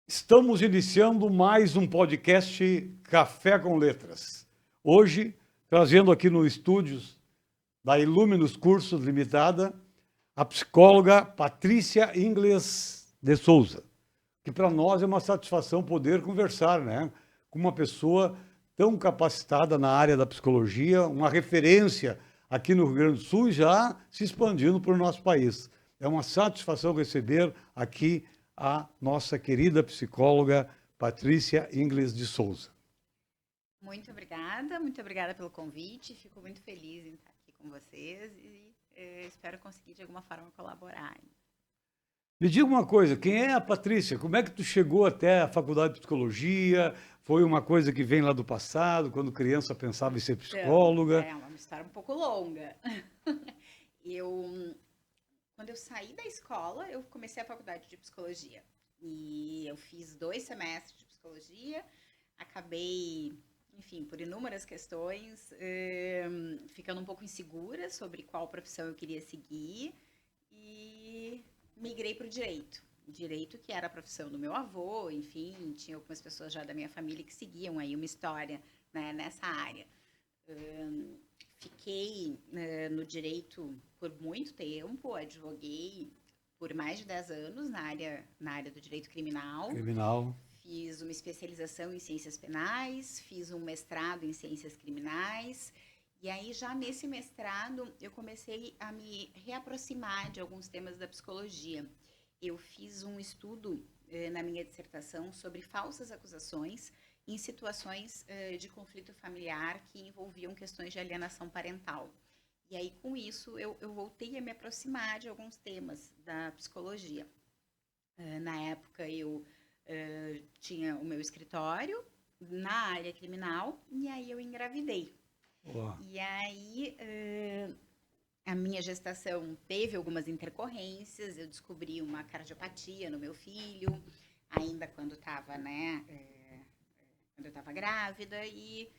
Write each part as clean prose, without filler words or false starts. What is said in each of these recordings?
Estamos iniciando mais um podcast Café com Letras. Hoje, trazendo aqui no estúdios da Iluminus Cursos Limitada, a psicóloga Patrícia Ingles de Souza, que para nós é uma satisfação poder conversar, né, com uma pessoa tão capacitada na área da psicologia, uma referência aqui no Rio Grande do Sul e já se expandindo para o nosso país. É uma satisfação receber aqui a nossa querida psicóloga Patrícia Ingles de Souza. Muito obrigada pelo convite. Fico muito feliz em estar aqui com vocês e espero conseguir de alguma forma colaborar. Me diga uma coisa, quem é a Patrícia? Como é que tu chegou até a faculdade de psicologia? Foi uma coisa que vem lá do passado, quando criança pensava em ser Então, psicóloga? é uma história um pouco longa. Quando eu saí da escola, eu comecei a faculdade de psicologia. E eu fiz 2 semestres de psicologia, acabei, enfim, por inúmeras questões, ficando um pouco insegura sobre qual profissão eu queria seguir e migrei para o direito. Direito que era a profissão do meu avô, enfim, tinha algumas pessoas já da minha família que seguiam aí uma história, né, nessa área. Fiquei no direito por muito tempo, advoguei por mais de 10 anos na área do direito criminal. Criminal. Fiz uma especialização em ciências penais, fiz um mestrado em ciências criminais. E aí, já nesse mestrado, eu comecei a me reaproximar de alguns temas da psicologia. Eu fiz um estudo na minha dissertação sobre falsas acusações em situações de conflito familiar que envolviam questões de alienação parental. E aí, com isso, eu voltei a me aproximar de alguns temas da psicologia. Na época, eu tinha o meu escritório na área criminal e aí eu engravidei. Ó, E aí, a minha gestação teve algumas intercorrências, eu descobri uma cardiopatia no meu filho, ainda quando estava, né, quando eu estava grávida, e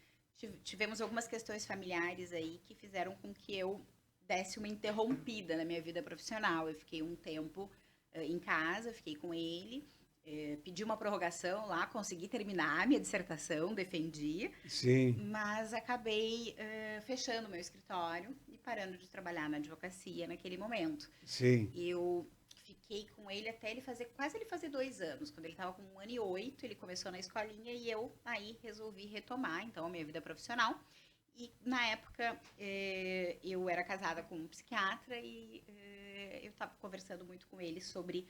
tivemos algumas questões familiares aí que fizeram com que eu desse uma interrompida na minha vida profissional. Eu fiquei um tempo em casa, fiquei com ele, pedi uma prorrogação lá, consegui terminar a minha dissertação, defendi, sim, mas acabei fechando meu escritório e parando de trabalhar na advocacia naquele momento. sim. Eu fiquei com ele até quase ele fazer 2 anos. Quando ele estava com 1 ano e 8, ele começou na escolinha e eu aí resolvi retomar, então, a minha vida profissional. E, na época, eu era casada com um psiquiatra e eu estava conversando muito com ele sobre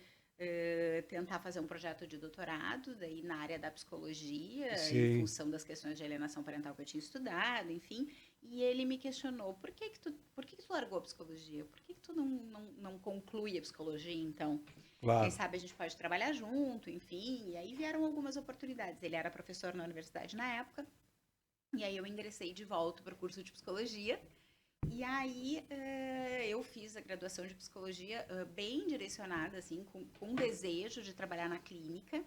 tentar fazer um projeto de doutorado daí na área da psicologia, em Sim. função das questões de alienação parental que eu tinha estudado, enfim. E ele me questionou, por que que tu largou a psicologia? Por que que tu não conclui a psicologia, então? Quem Claro. sabe a gente pode trabalhar junto, enfim. E aí vieram algumas oportunidades. Ele era professor na universidade na época, e aí eu ingressei de volta para o curso de psicologia. E aí eu fiz a graduação de psicologia bem direcionada, assim, com desejo de trabalhar na clínica,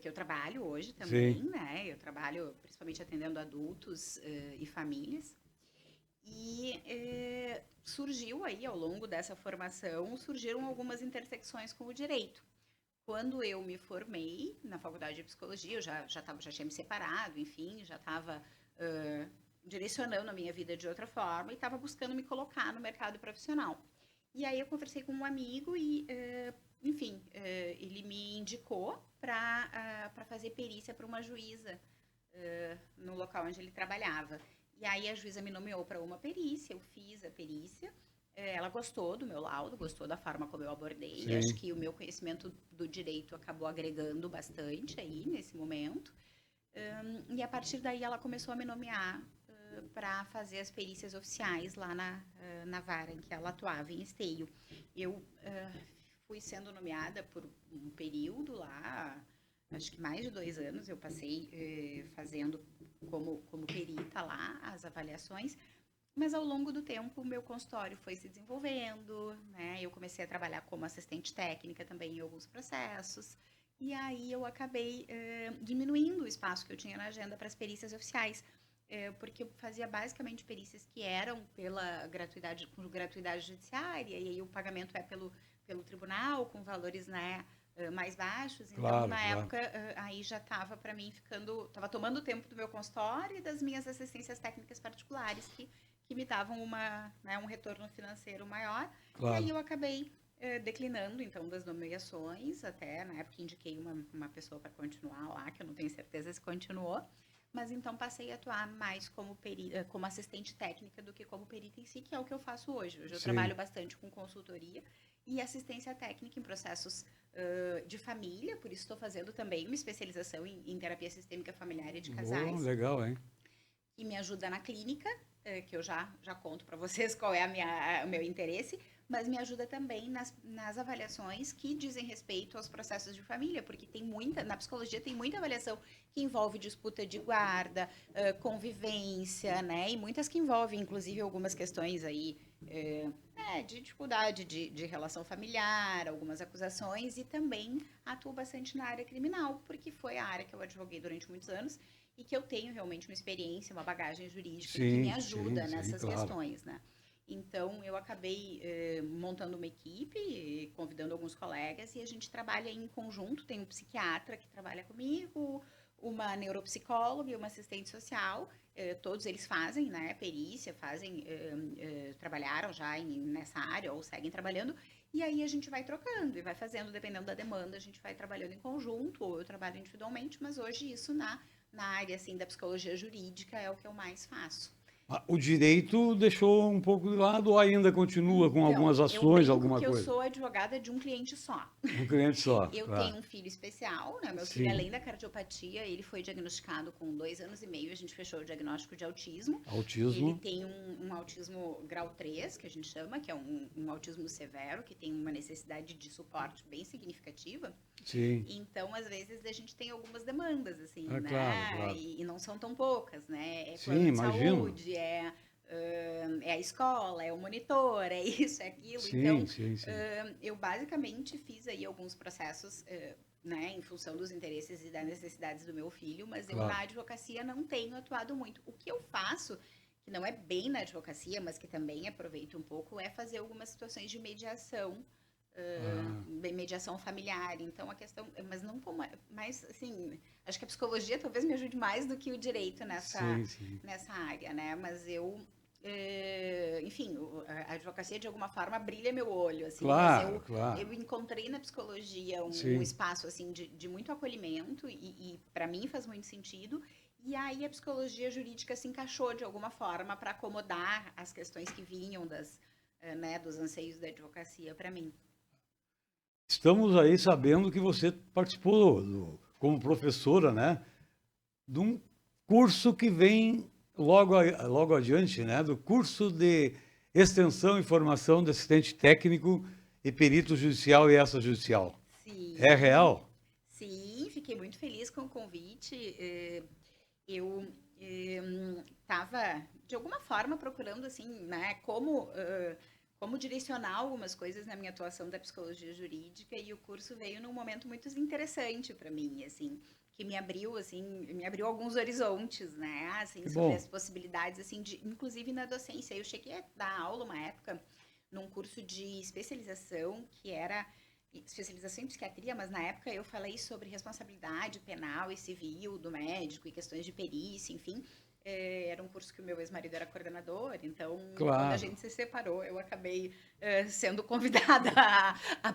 que eu trabalho hoje também, Sim. né? Eu trabalho principalmente atendendo adultos e famílias. E surgiu aí, ao longo dessa formação, surgiram algumas intersecções com o direito. Quando eu me formei na faculdade de psicologia, eu já tinha me separado, enfim, já estava direcionando a minha vida de outra forma e estava buscando me colocar no mercado profissional. E aí eu conversei com um amigo e, enfim, ele me indicou para fazer perícia para uma juíza no local onde ele trabalhava. E aí a juíza me nomeou para uma perícia, eu fiz a perícia. Ela gostou do meu laudo, gostou da forma como eu abordei. Acho Sim. que o meu conhecimento do direito acabou agregando bastante aí nesse momento. E a partir daí ela começou a me nomear para fazer as perícias oficiais lá na vara em que ela atuava, em Esteio. Eu fui sendo nomeada por um período lá, acho que mais de 2 anos eu passei fazendo como perita lá as avaliações, mas ao longo do tempo o meu consultório foi se desenvolvendo, né? Eu comecei a trabalhar como assistente técnica também em alguns processos, e aí eu acabei diminuindo o espaço que eu tinha na agenda para as perícias oficiais, porque eu fazia basicamente perícias que eram pela gratuidade, com gratuidade judiciária, e aí o pagamento é pelo tribunal, com valores, né, mais baixos. Então, Claro, na claro. época, aí já estava para mim estava tomando tempo do meu consultório e das minhas assistências técnicas particulares que me davam um retorno financeiro maior. E aí Claro. eu acabei declinando, então, das nomeações, até na época indiquei uma pessoa para continuar lá, que eu não tenho certeza se continuou, mas então passei a atuar mais como assistente técnica do que como perita em si, que é o que eu faço hoje. Hoje eu Sim. trabalho bastante com consultoria e assistência técnica em processos de família, por isso estou fazendo também uma especialização em terapia sistêmica familiar e de casais, Legal, hein? que me ajuda na clínica, que eu já conto para vocês qual é o meu interesse, mas me ajuda também nas avaliações que dizem respeito aos processos de família, porque na psicologia tem muita avaliação que envolve disputa de guarda, convivência, né? E muitas que envolvem, inclusive, algumas questões aí de dificuldade de relação familiar, algumas acusações, e também atuo bastante na área criminal, porque foi a área que eu advoguei durante muitos anos e que eu tenho realmente uma experiência, uma bagagem jurídica que me ajuda nessas Claro. questões, né? Então, eu acabei montando uma equipe, convidando alguns colegas, e a gente trabalha em conjunto. Tem um psiquiatra que trabalha comigo, uma neuropsicóloga e uma assistente social. Todos eles fazem, né, perícia, trabalharam já nessa área ou seguem trabalhando. E aí a gente vai trocando e vai fazendo, dependendo da demanda, a gente vai trabalhando em conjunto, ou eu trabalho individualmente, mas hoje isso na área assim, da psicologia jurídica é o que eu mais faço. O direito deixou um pouco de lado ou ainda continua com Então, algumas eu ações, brinco alguma que eu coisa? sou advogada de um cliente só. Um cliente só, Eu claro. tenho um filho especial, né? Meu filho, Sim. além da cardiopatia, ele foi diagnosticado com 2 anos e meio. A gente fechou o diagnóstico de autismo. Autismo. Ele tem um autismo grau 3, que a gente chama, que é um autismo severo, que tem uma necessidade de suporte bem significativa. Sim. Então, às vezes, a gente tem algumas demandas, assim, É, né? claro. E não são tão poucas, né? É Sim, plano de imagino. saúde, é a escola, é o monitor, é isso, é aquilo. Sim, Então, sim. eu basicamente fiz aí alguns processos, né, em função dos interesses e das necessidades do meu filho, mas eu Claro. na advocacia não tenho atuado muito. O que eu faço, que não é bem na advocacia, mas que também aproveito um pouco, é fazer algumas situações de mediação, mediação familiar. Então a questão, mas não como, mas assim, acho que a psicologia talvez me ajude mais do que o direito nessa área, né? Mas eu enfim, a advocacia de alguma forma brilha meu olho, assim, Claro, mas eu encontrei na psicologia um espaço assim de muito acolhimento e para mim faz muito sentido. E aí a psicologia jurídica se encaixou de alguma forma para acomodar as questões que vinham dos anseios da advocacia para mim. Estamos aí sabendo que você participou, como professora, né, de um curso que vem logo adiante, né, do curso de extensão e formação de assistente técnico e perito judicial e extrajudicial. Sim. É real? Sim, fiquei muito feliz com o convite. Eu estava, de alguma forma, procurando, assim, né, como direcionar algumas coisas na minha atuação da psicologia jurídica, e o curso veio num momento muito interessante para mim, assim, que me abriu alguns horizontes, né, assim, sobre as possibilidades, assim, inclusive na docência. Eu cheguei a dar aula uma época num curso de especialização que era especialização em psiquiatria, mas na época eu falei sobre responsabilidade penal e civil do médico e questões de perícia, enfim. Era um curso que o meu ex-marido era coordenador, então quando a gente se separou, eu acabei sendo convidada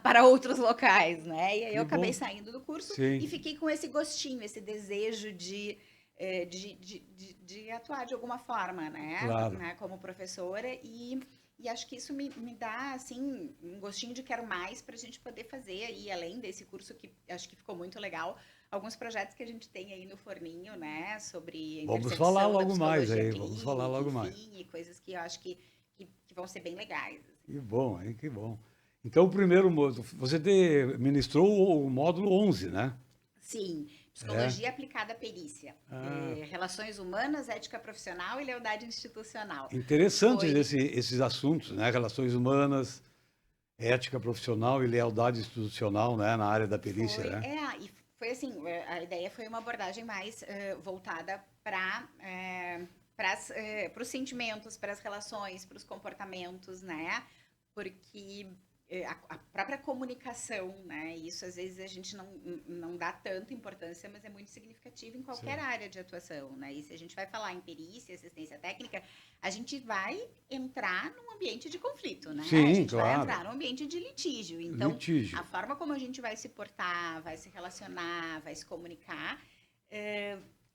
para outros locais, né? E aí eu acabei saindo do curso e fiquei com esse gostinho, esse desejo de atuar de alguma forma, né? Claro. Como professora e acho que isso me dá, assim, um gostinho de quero mais para a gente poder fazer aí, além desse curso que acho que ficou muito legal, alguns projetos que a gente tem aí no forninho, né, sobre a intersecção Vamos falar logo da mais psicologia aí, clínica, vamos falar logo enfim, mais. e coisas que eu acho que vão ser bem legais. Assim. Que bom, hein? Que bom. Então, o primeiro módulo, você ministrou o módulo 11, né? Sim, psicologia aplicada à perícia, relações humanas, ética profissional e lealdade institucional. Interessantes esses assuntos, né? Relações humanas, ética profissional e lealdade institucional, né? Na área da perícia, né? E foi assim, a ideia foi uma abordagem mais voltada para os sentimentos, para as relações, para os comportamentos, né? Porque a própria comunicação, né? Isso às vezes a gente não dá tanta importância, mas é muito significativo em qualquer área de atuação, né? E se a gente vai falar em perícia, assistência técnica, a gente vai entrar num ambiente de conflito, né? Sim, a gente vai claro. entrar num ambiente de litígio. Então, Litígio. a forma como a gente vai se portar, vai se relacionar, vai se comunicar,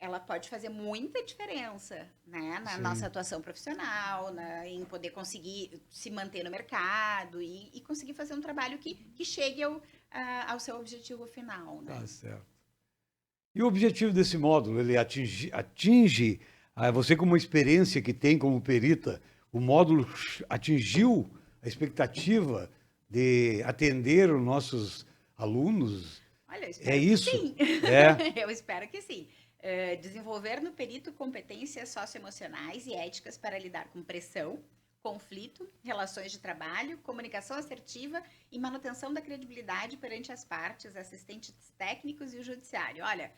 ela pode fazer muita diferença, né, na Sim. nossa atuação profissional, em poder conseguir se manter no mercado e conseguir fazer um trabalho que chegue ao seu objetivo final, né? Tá certo. E o objetivo desse módulo, ele atinge você como experiência que tem como perita, o módulo atingiu a expectativa de atender os nossos alunos? Olha, eu espero É que isso? sim. É. Eu espero que sim. Desenvolver no perito competências socioemocionais e éticas para lidar com pressão, conflito, relações de trabalho, comunicação assertiva e manutenção da credibilidade perante as partes, assistentes técnicos e o judiciário. Olha,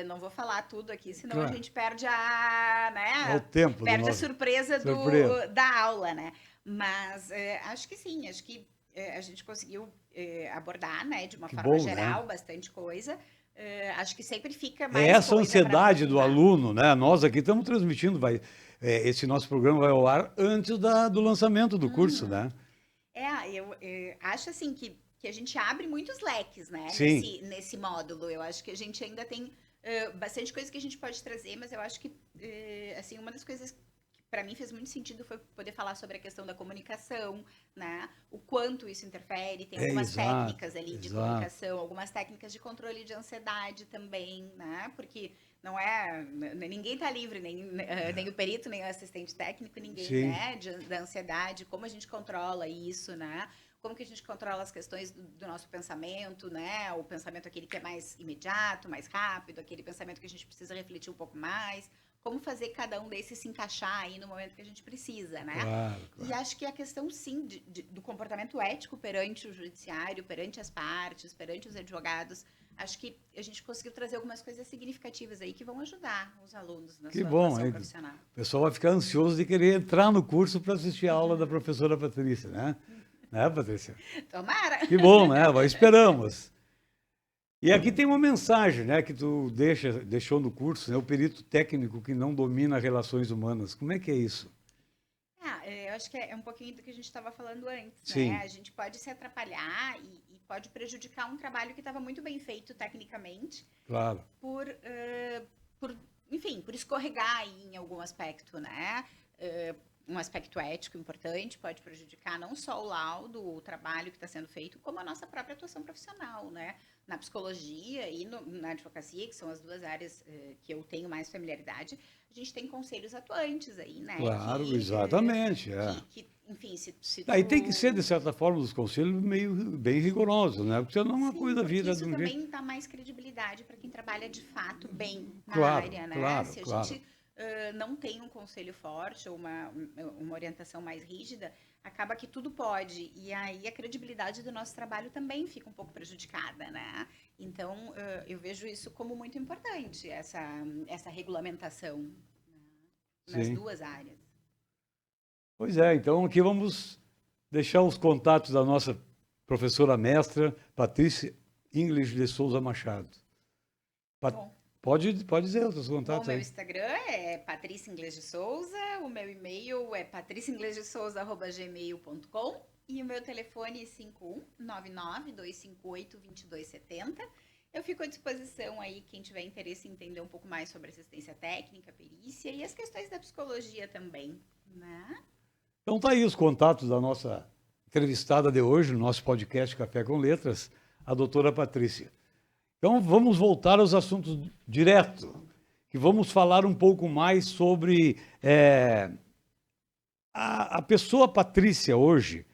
não vou falar tudo aqui, senão Claro. a gente perde É o tempo do perde a nosso... surpresa Surpresa. da aula, né? Mas acho que sim, acho que a gente conseguiu abordar, né, de uma Que forma bom, geral, né? bastante coisa. Acho que sempre fica É mais essa coisa pra ansiedade do aprofundar. aluno, né? Nós aqui estamos transmitindo, esse nosso programa vai ao ar antes do lançamento do curso, né? Eu acho assim que a gente abre muitos leques, né, Sim. nesse módulo. Eu acho que a gente ainda tem bastante coisa que a gente pode trazer, mas eu acho que assim, uma das coisas que para mim fez muito sentido foi poder falar sobre a questão da comunicação, né? O quanto isso interfere. Tem algumas Exato, técnicas ali de exato. comunicação, algumas técnicas de controle de ansiedade também, né? Porque não ninguém está livre, nem o perito, nem o assistente técnico, ninguém, Sim. né? Da ansiedade, como a gente controla isso, né? Como que a gente controla as questões do nosso pensamento, né? O pensamento aquele que é mais imediato, mais rápido, aquele pensamento que a gente precisa refletir um pouco mais. Como fazer cada um desses se encaixar aí no momento que a gente precisa, né? Claro, E acho que a questão, sim, do comportamento ético perante o judiciário, perante as partes, perante os advogados, acho que a gente conseguiu trazer algumas coisas significativas aí que vão ajudar os alunos na Que sua bom, atuação hein? profissional. O pessoal vai ficar ansioso de querer entrar no curso para assistir a aula da professora Patrícia, né? Né, Patrícia? Tomara! Que bom, né? Esperamos. E aqui tem uma mensagem, né, que tu deixou no curso, né? O perito técnico que não domina relações humanas. Como é que é isso? Eu acho que é um pouquinho do que a gente estava falando antes, Sim. né? A gente pode se atrapalhar e pode prejudicar um trabalho que estava muito bem feito tecnicamente Claro. enfim, por escorregar aí em algum aspecto, né? Um aspecto ético importante pode prejudicar não só o laudo, o trabalho que está sendo feito, como a nossa própria atuação profissional, né? Na psicologia e na advocacia, que são as duas áreas que eu tenho mais familiaridade, a gente tem conselhos atuantes aí, né? Claro, exatamente. Enfim, se Aí tem que ser, de certa forma, os conselhos bem rigorosos, né? Porque senão uma Sim, coisa porque vira isso de um também jeito... dá mais credibilidade para quem trabalha de fato bem na Claro, área, né? claro, Se a claro. gente não tem um conselho forte ou uma orientação mais rígida, acaba que tudo pode. E aí a credibilidade do nosso trabalho também fica um pouco prejudicada, né? Então, eu vejo isso como muito importante, essa regulamentação, né, nas Sim. duas áreas. Pois é, então aqui vamos deixar os contatos da nossa professora mestra, Patrícia English de Souza Machado. Bom, Pode dizer os contatos o meu aí. Instagram é Patrícia Inglês de Souza, o meu e-mail é patriciainglesdesouza@gmail.com e o meu telefone é 5199-258-2270. Eu fico à disposição aí, quem tiver interesse em entender um pouco mais sobre assistência técnica, perícia e as questões da psicologia também, né? Então tá aí os contatos da nossa entrevistada de hoje, no nosso podcast Café com Letras, a doutora Patrícia. Então vamos voltar aos assuntos direto, que vamos falar um pouco mais sobre a pessoa Patrícia hoje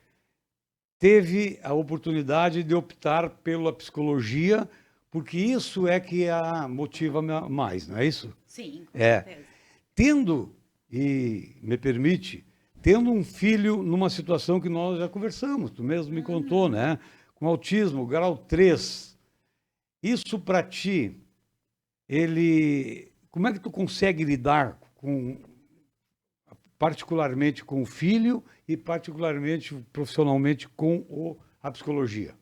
teve a oportunidade de optar pela psicologia, porque isso é que a motiva mais, não é isso? Sim, com certeza. Tendo, e me permite, tendo um filho numa situação que nós já conversamos, tu mesmo me contou, né? Com autismo, grau 3. Isso para ti, como é que tu consegue lidar particularmente com o filho e particularmente profissionalmente com o à psicologia?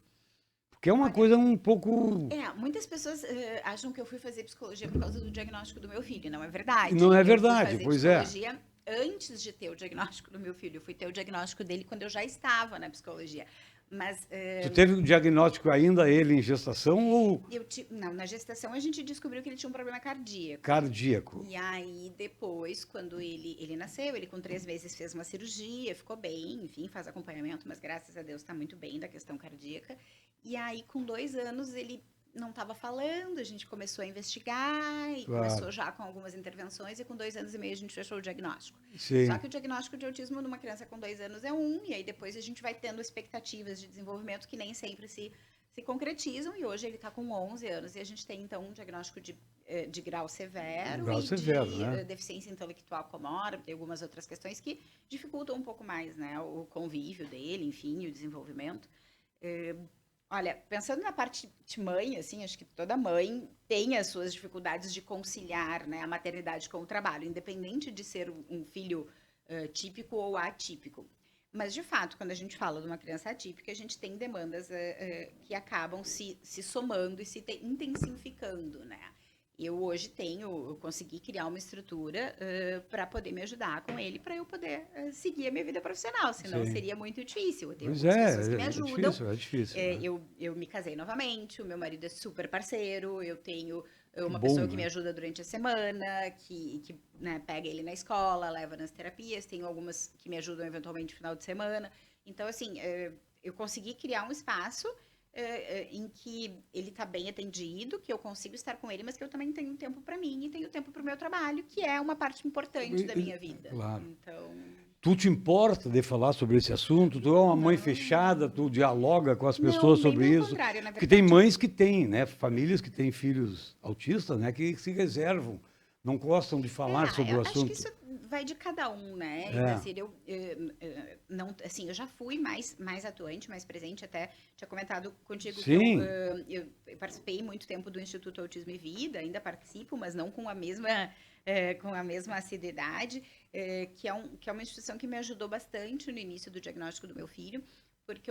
Porque é uma coisa um pouco... Muitas pessoas acham que eu fui fazer psicologia por causa do diagnóstico do meu filho. Não é verdade. Não é Eu fui verdade, fazer pois é. psicologia antes de ter o diagnóstico do meu filho. Eu fui ter o diagnóstico dele quando eu já estava na psicologia. Mas Tu teve o diagnóstico ainda ele em gestação ou não, na gestação a gente descobriu que ele tinha um problema cardíaco. cardíaco? E aí, depois, quando ele nasceu, ele com 3 meses fez uma cirurgia, ficou bem, enfim, faz acompanhamento, mas graças a Deus está muito bem da questão cardíaca. E aí, com 2 anos, ele não estava falando, a gente começou a investigar e Claro. começou já com algumas intervenções, e com 2 anos e meio a gente fechou o diagnóstico. Sim. Só que o diagnóstico de autismo numa criança com 2 anos é e aí depois a gente vai tendo expectativas de desenvolvimento que nem sempre se concretizam, e hoje ele está com 11 anos, e a gente tem, então, um diagnóstico de grau severo Grau severo, de né? deficiência intelectual comórbida e algumas outras questões que dificultam um pouco mais, né, o convívio dele, enfim, o desenvolvimento. Olha, pensando na parte de mãe, assim, acho que toda mãe tem as suas dificuldades de conciliar, né, a maternidade com o trabalho, independente de ser um filho típico ou atípico. Mas, de fato, quando a gente fala de uma criança atípica, a gente tem demandas que acabam se somando e se intensificando, né? Eu hoje eu consegui criar uma estrutura para poder me ajudar com ele, para eu poder seguir a minha vida profissional, senão Sim. seria muito difícil. Eu tenho Pois algumas pessoas que me é ajudam. difícil. Né? Eu me casei novamente, o meu marido é super parceiro, eu tenho uma Bom, pessoa né? que me ajuda durante a semana, que né, pega ele na escola, leva nas terapias, tenho algumas que me ajudam eventualmente no final de semana. Então, assim, eu consegui criar um espaço em que ele está bem atendido, que eu consigo estar com ele, mas que eu também tenho tempo para mim e tenho tempo para o meu trabalho, que é uma parte importante da minha vida. Claro. Então... Tu te importa de falar sobre esse assunto? Tu é uma mãe fechada, tu dialoga com as pessoas sobre isso? Porque tem mães que têm, né, famílias que têm filhos autistas, né, que se reservam, não gostam de falar sobre o assunto. Acho que isso vai de cada um, né? Não, assim, eu já fui mais atuante, mais presente, até tinha comentado contigo Sim. que eu participei muito tempo do Instituto Autismo e Vida, ainda participo, mas não com a mesma assiduidade, que é uma instituição que me ajudou bastante no início do diagnóstico do meu filho, porque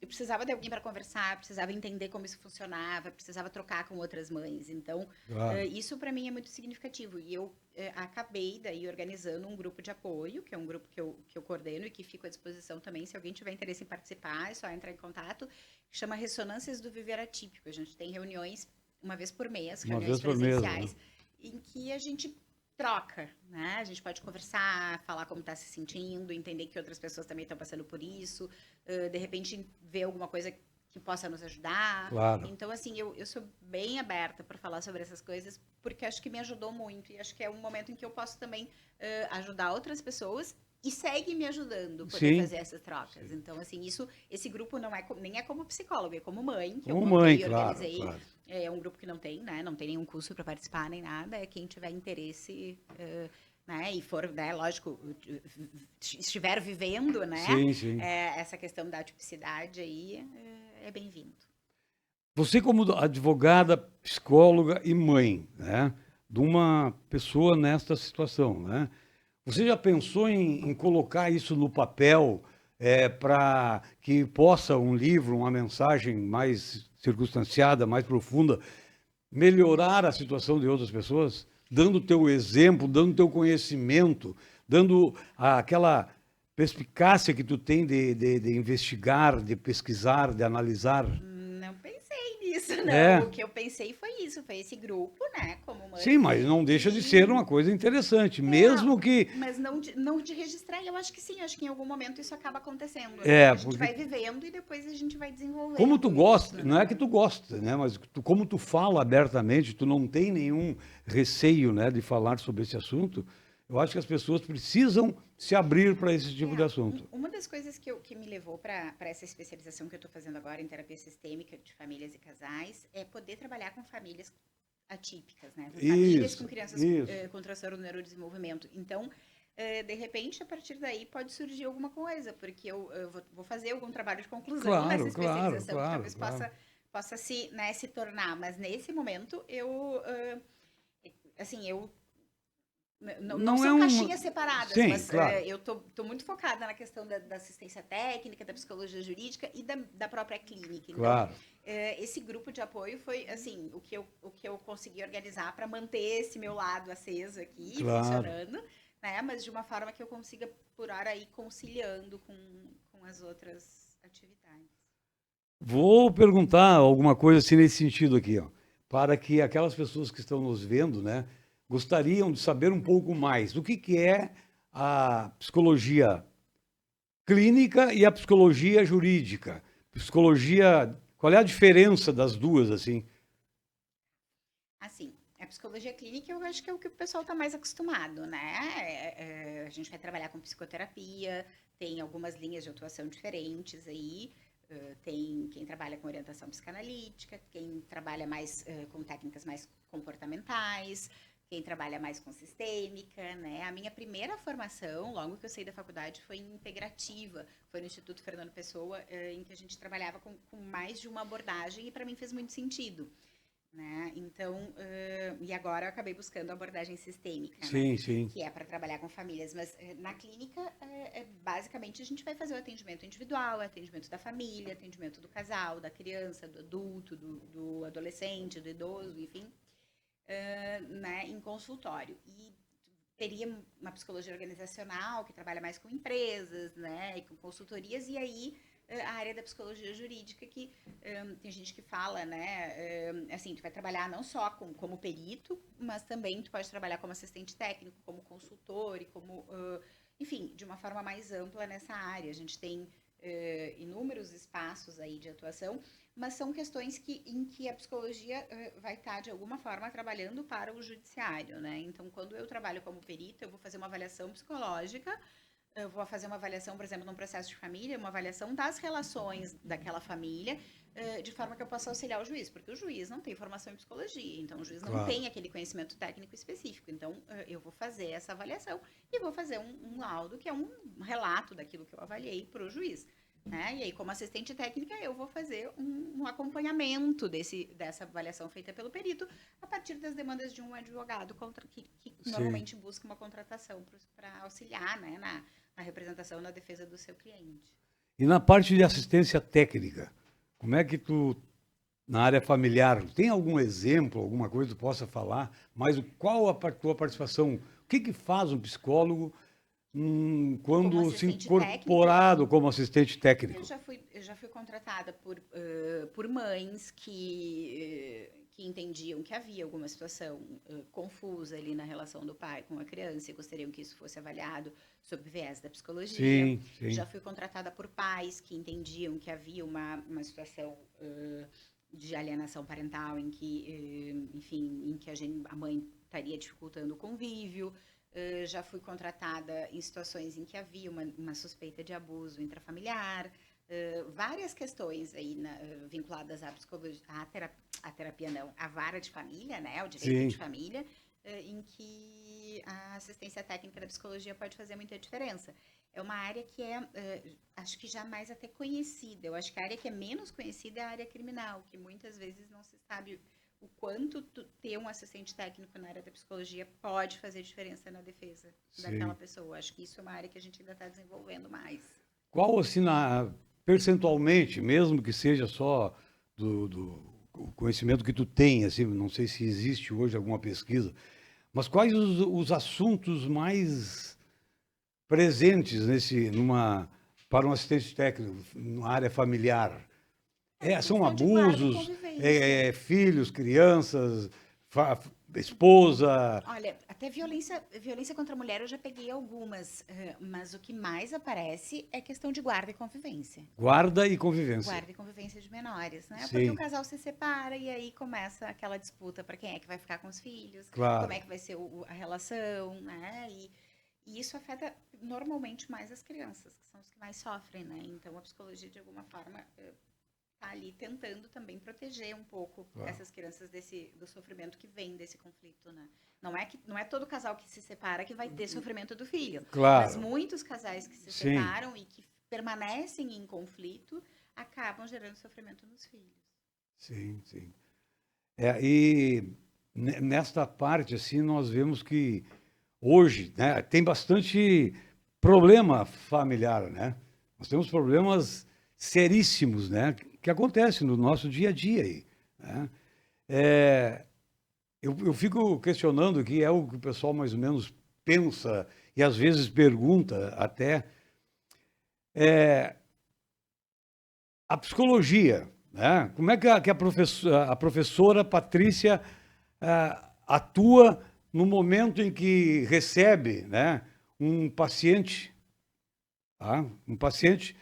eu precisava de alguém para conversar, precisava entender como isso funcionava, precisava trocar com outras mães. Então, Claro. isso para mim é muito significativo. E eu acabei daí organizando um grupo de apoio, que é um grupo que eu coordeno e que fico à disposição também. Se alguém tiver interesse em participar, é só entrar em contato. Chama Ressonâncias do Viver Atípico. A gente tem reuniões uma vez por mês, reuniões presenciais, em que a gente troca, né? A gente pode conversar, falar como está se sentindo, entender que outras pessoas também estão passando por isso, de repente ver alguma coisa que possa nos ajudar. Claro. Então, assim, eu sou bem aberta para falar sobre essas coisas, porque acho que me ajudou muito e acho que é um momento em que eu posso também ajudar outras pessoas e segue me ajudando a poder fazer essas trocas. Sim. Então, assim, esse grupo não nem é como psicóloga, é como mãe, que eu montei e organizei. Claro. É um grupo que não tem nenhum curso para participar nem nada. É quem tiver interesse, né, e for, né, lógico, estiver vivendo, né, sim. Essa questão da atipicidade aí, é bem-vindo. Você como advogada, psicóloga e mãe, né, de uma pessoa nesta situação, né? Você já pensou em colocar isso no papel para que possa um livro, uma mensagem mais circunstanciada, mais profunda, melhorar a situação de outras pessoas? Dando teu exemplo, dando teu conhecimento, dando aquela perspicácia que tu tem de investigar, de pesquisar, de analisar? Não pensei nisso, não. O que eu pensei foi isso, foi esse grupo, né, como mãe. Sim, mas não deixa de ser uma coisa interessante, mesmo que... Mas não de registrar, eu acho que sim, acho que em algum momento isso acaba acontecendo. Né? A gente vai vivendo e depois a gente vai desenvolvendo. Como tu gosta, isso, não é que tu gosta, né, mas como tu fala abertamente, tu não tem nenhum receio, né, de falar sobre esse assunto, eu acho que as pessoas precisam se abrir para esse tipo de assunto. Uma das coisas que me levou para essa especialização que eu estou fazendo agora em terapia sistêmica de famílias e casais é poder trabalhar com famílias atípicas, né? Famílias com crianças com transtorno do neurodesenvolvimento. Então, de repente, a partir daí pode surgir alguma coisa, porque eu vou fazer algum trabalho de conclusão nessa especialização que talvez possa se tornar. Mas nesse momento, eu Não Não é são uma... caixinhas separadas, Sim, mas claro. eu tô muito focada na questão da assistência técnica, da psicologia jurídica e da própria clínica. Então, Claro, esse grupo de apoio foi, assim, o que eu consegui organizar para manter esse meu lado aceso aqui, claro. funcionando, né? Mas de uma forma que eu consiga, por hora, ir conciliando com as outras atividades. Vou perguntar alguma coisa assim nesse sentido aqui, ó, para que aquelas pessoas que estão nos vendo, né, gostariam de saber um pouco mais do que é a psicologia clínica e a psicologia jurídica. Psicologia, qual é a diferença das duas, assim? Assim, a psicologia clínica eu acho que é o que o pessoal está mais acostumado, né? A gente vai trabalhar com psicoterapia, tem algumas linhas de atuação diferentes aí. Tem quem trabalha com orientação psicanalítica, quem trabalha mais com técnicas mais comportamentais, quem trabalha mais com sistêmica, né? A minha primeira formação, logo que eu saí da faculdade, foi integrativa, foi no Instituto Fernando Pessoa, em que a gente trabalhava com mais de uma abordagem e para mim fez muito sentido. Né? Então, e agora eu acabei buscando a abordagem sistêmica, né? Sim, sim. Que é para trabalhar com famílias, mas na clínica, basicamente, a gente vai fazer o atendimento individual, atendimento da família, atendimento do casal, da criança, do adulto, do adolescente, do idoso, enfim, né? Em consultório. E teria uma psicologia organizacional que trabalha mais com empresas, né, e com consultorias, e aí a área da psicologia jurídica que tem gente que fala, né, assim, tu vai trabalhar não só como perito, mas também tu pode trabalhar como assistente técnico, como consultor e como, enfim, de uma forma mais ampla nessa área. A gente tem inúmeros espaços aí de atuação, mas são questões em que a psicologia vai estar, de alguma forma, trabalhando para o judiciário, né? Então, quando eu trabalho como perito, eu vou fazer uma avaliação psicológica, eu vou fazer uma avaliação, por exemplo, num processo de família, uma avaliação das relações daquela família, de forma que eu possa auxiliar o juiz, porque o juiz não tem formação em psicologia, então o juiz não Claro. tem aquele conhecimento técnico específico. Então, eu vou fazer essa avaliação e vou fazer um laudo, que é um relato daquilo que eu avaliei para o juiz. Né? E aí, como assistente técnica, eu vou fazer um acompanhamento dessa avaliação feita pelo perito a partir das demandas de um advogado que Sim. normalmente busca uma contratação para auxiliar, né, na representação, na defesa do seu cliente. E na parte de assistência técnica, como é que tu, na área familiar, tem algum exemplo, alguma coisa que tu possa falar? Mas qual a tua participação? O que faz um psicólogo Como quando se assistente técnica, incorporado como assistente técnico? eu já fui contratada por mães que entendiam que havia alguma situação confusa ali na relação do pai com a criança e gostariam que isso fosse avaliado sob o viés da psicologia. Sim, sim. Já fui contratada por pais que entendiam que havia uma situação de alienação parental em que, enfim, em que a mãe estaria dificultando o convívio. Já fui contratada em situações em que havia uma suspeita de abuso intrafamiliar, várias questões aí vinculadas à psicologia, à terapia não, à vara de família, né, ao direito Sim, de família, em que a assistência técnica da psicologia pode fazer muita diferença. É uma área que acho que já mais até conhecida. Eu acho que a área que é menos conhecida é a área criminal, que muitas vezes não se sabe o quanto ter um assistente técnico na área da psicologia pode fazer diferença na defesa daquela sim. pessoa. Acho que isso é uma área que a gente ainda está desenvolvendo mais. Qual, assim, percentualmente, mesmo que seja só do o conhecimento que tu tem, assim, não sei se existe hoje alguma pesquisa, mas quais os assuntos mais presentes para um assistente técnico na área familiar? São Questão de guarda e abusos, convivência. filhos, crianças, esposa, Olha, até violência contra a mulher eu já peguei algumas, mas o que mais aparece é questão de guarda e convivência. guarda e convivência. Guarda e convivência de menores, né? Porque o Sim, casal se separa e aí começa aquela disputa para quem é que vai ficar com os filhos, como claro. é que vai ser a relação, né? E isso afeta normalmente mais as crianças, que são os que mais sofrem, né? Então a psicologia, de alguma forma, tá ali tentando também proteger um pouco Claro. essas crianças do sofrimento que vem desse conflito, né? Não é todo casal que se separa que vai ter sofrimento do filho, mas Claro, muitos casais que se sim, separam e que permanecem em conflito acabam gerando sofrimento nos filhos. sim, sim. E nesta parte, assim, nós vemos que hoje, né, tem bastante problema familiar, né? Nós temos problemas seríssimos, né, que acontecem no nosso dia a dia aí, né? Eu fico questionando, que é o que o pessoal mais ou menos pensa e às vezes pergunta até, a psicologia, né? Como é que a professora Patrícia atua no momento em que recebe, né, um paciente, tá? Um paciente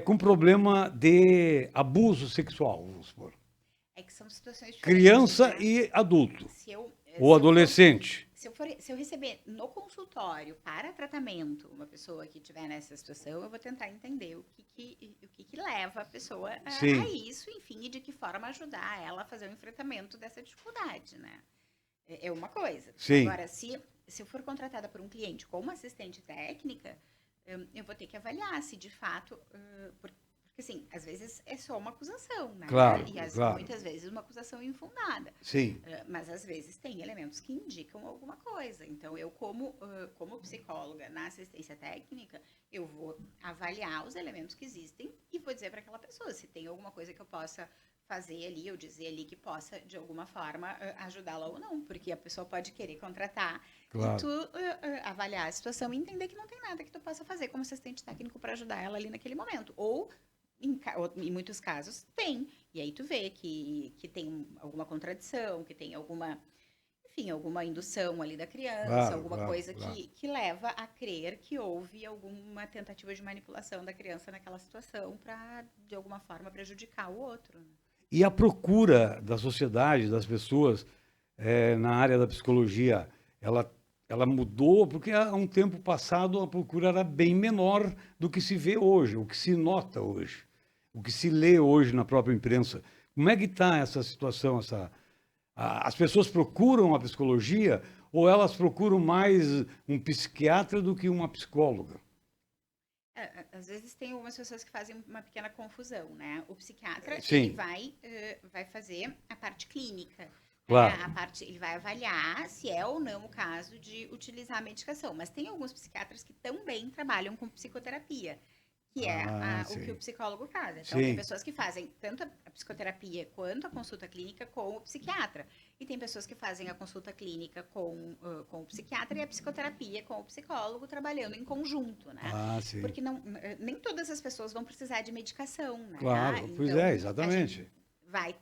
com problema de abuso sexual, vamos supor. É que são situações diferentes, Criança né? e adulto, Se eu, ou se eu for- adolescente. se eu receber no consultório para tratamento uma pessoa que estiver nessa situação, eu vou tentar entender o que leva a pessoa a Sim, isso, enfim, e de que forma ajudar ela a fazer o enfrentamento dessa dificuldade, né? É uma coisa. sim, Agora, se eu for contratada por um cliente como assistente técnica, eu vou ter que avaliar se de fato, porque assim, às vezes é só uma acusação, né? claro, E claro. muitas vezes uma acusação infundada. Sim, Mas às vezes tem elementos que indicam alguma coisa. Então, eu, como psicóloga na assistência técnica, eu vou avaliar os elementos que existem e vou dizer para aquela pessoa se tem alguma coisa que eu possa fazer ali, ou dizer ali que possa, de alguma forma, ajudá-la ou não. Porque a pessoa pode querer contratar e claro. tu avaliar a situação e entender que não tem nada que tu possa fazer como assistente técnico para ajudar ela ali naquele momento. Ou, em muitos casos, tem. E aí tu vê que tem alguma contradição, que tem alguma, enfim, alguma indução ali da criança, Claro, alguma claro, coisa claro. que leva a crer que houve alguma tentativa de manipulação da criança naquela situação para, de alguma forma, prejudicar o outro, né? E a procura da sociedade, das pessoas, na área da psicologia, ela, ela mudou, porque há um tempo passado a procura era bem menor do que se vê hoje, o que se nota hoje, o que se lê hoje na própria imprensa. Como é que está essa situação? As pessoas procuram a psicologia ou elas procuram mais um psiquiatra do que uma psicóloga? Às vezes tem algumas pessoas que fazem uma pequena confusão, né? O psiquiatra, ele Sim, vai fazer a parte clínica, né? claro. Ele vai avaliar se é ou não o caso de utilizar a medicação. Mas tem alguns psiquiatras que também trabalham com psicoterapia, que é Ah, o que o sim. psicólogo faz. Então, tem Sim, pessoas que fazem tanto a psicoterapia quanto a consulta clínica com o psiquiatra. E tem pessoas que fazem a consulta clínica com o psiquiatra e a psicoterapia com o psicólogo, trabalhando em conjunto, né? ah, sim. Porque não, nem todas as pessoas vão precisar de medicação, né? Claro, pois Então, é, a gente exatamente. vai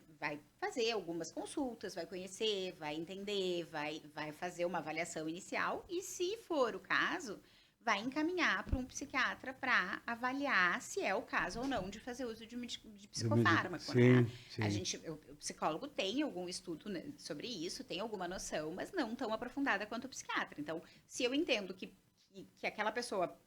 fazer algumas consultas, vai conhecer, vai entender, vai fazer uma avaliação inicial e, se for o caso, vai encaminhar para um psiquiatra para avaliar se é o caso ou não de fazer uso de psicofármaco, né? Sim, sim. O psicólogo tem algum estudo, né, sobre isso, tem alguma noção, mas não tão aprofundada quanto o psiquiatra. Então, se eu entendo que aquela pessoa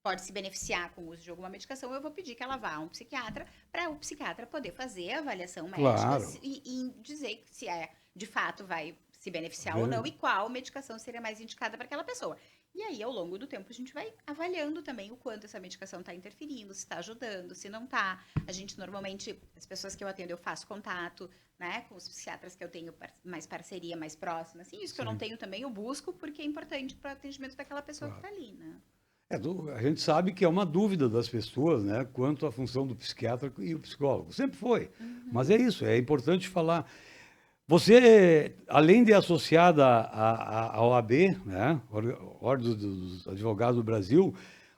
pode se beneficiar com o uso de alguma medicação, eu vou pedir que ela vá a um psiquiatra para o psiquiatra poder fazer a avaliação médica Claro. e dizer se de fato vai se beneficiar ou Ver- não e qual medicação seria mais indicada para aquela pessoa. E aí, ao longo do tempo, a gente vai avaliando também o quanto essa medicação está interferindo, se está ajudando, se não está. A gente, normalmente, as pessoas que eu atendo, eu faço contato, né, com os psiquiatras que eu tenho mais parceria, mais próxima. Assim, isso que eu não Sim, tenho também, eu busco, porque é importante para o atendimento daquela pessoa que claro. está ali, né? A gente sabe que é uma dúvida das pessoas, né, quanto à função do psiquiatra e o psicólogo. Sempre foi. Mas Uhum. é isso, é importante falar. Você, além de associada à OAB, né, Ordem dos Advogados do Brasil,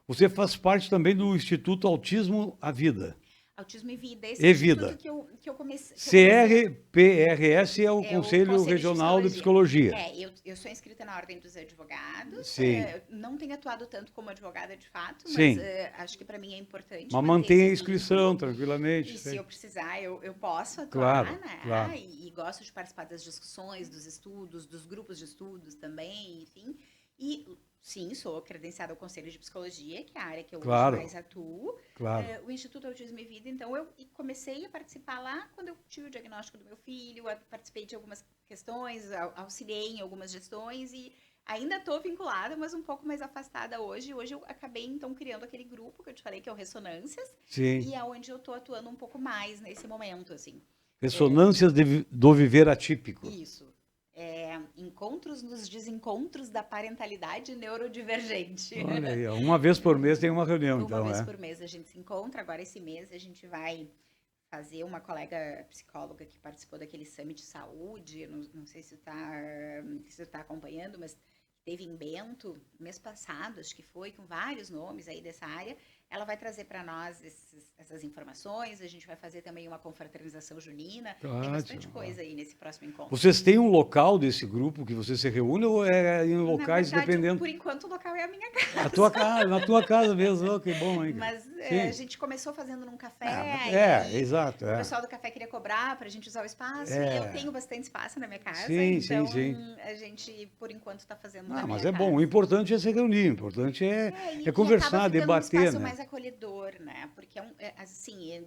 você faz parte também do Instituto Autismo à Vida. Autismo e Vida, esse E instituto Vida. que eu comecei CRPRS é o é o Conselho Conselho de Regional de Psicologia. Psicologia. Eu sou inscrita na Ordem dos Advogados, Sim, não tenho atuado tanto como advogada de fato, mas sim. acho que para mim é importante Mas manter mantém esse a inscrição vínculo. tranquilamente. E se eu precisar, eu posso atuar, Claro, né? claro. E gosto de participar das discussões, dos estudos, dos grupos de estudos também, enfim. E sim, sou credenciada ao Conselho de Psicologia, que é a área que eu hoje Claro, mais atuo. claro. O Instituto Autismo e Vida, então eu comecei a participar lá quando eu tive o diagnóstico do meu filho, participei de algumas questões, auxiliei em algumas gestões e ainda estou vinculada, mas um pouco mais afastada hoje. Hoje eu acabei, então, criando aquele grupo que eu te falei, que é o Ressonâncias, Sim. e é onde eu estou atuando um pouco mais nesse momento, assim. Ressonâncias do viver atípico. Isso. é Encontros nos Desencontros da Parentalidade Neurodivergente. Olha aí, ó, uma vez por mês tem uma reunião, então, Uma vez é. por mês a gente se encontra. Agora, esse mês, a gente vai fazer uma colega psicóloga que participou daquele Summit de Saúde, não sei se você tá acompanhando, mas teve em Bento, mês passado, acho que foi, com vários nomes aí dessa área. Ela vai trazer para nós essas informações, a gente vai fazer também uma confraternização junina. Tem bastante coisa aí nesse próximo encontro. Vocês têm um local desse grupo que você se reúne ou é em locais Na verdade, dependendo? por enquanto, o local é a minha casa. A tua casa, na tua casa mesmo, oh, que bom, hein? Mas a gente começou fazendo num café. Exato. O pessoal do café queria cobrar para a gente usar o espaço. E eu tenho bastante espaço na minha casa. Sim, então, sim. A gente, por enquanto, está fazendo na Mas minha é casa. bom. O importante é se reunir. O importante é E conversar, acaba ficando debater, um espaço né? mais acolhedor, né? Porque, assim,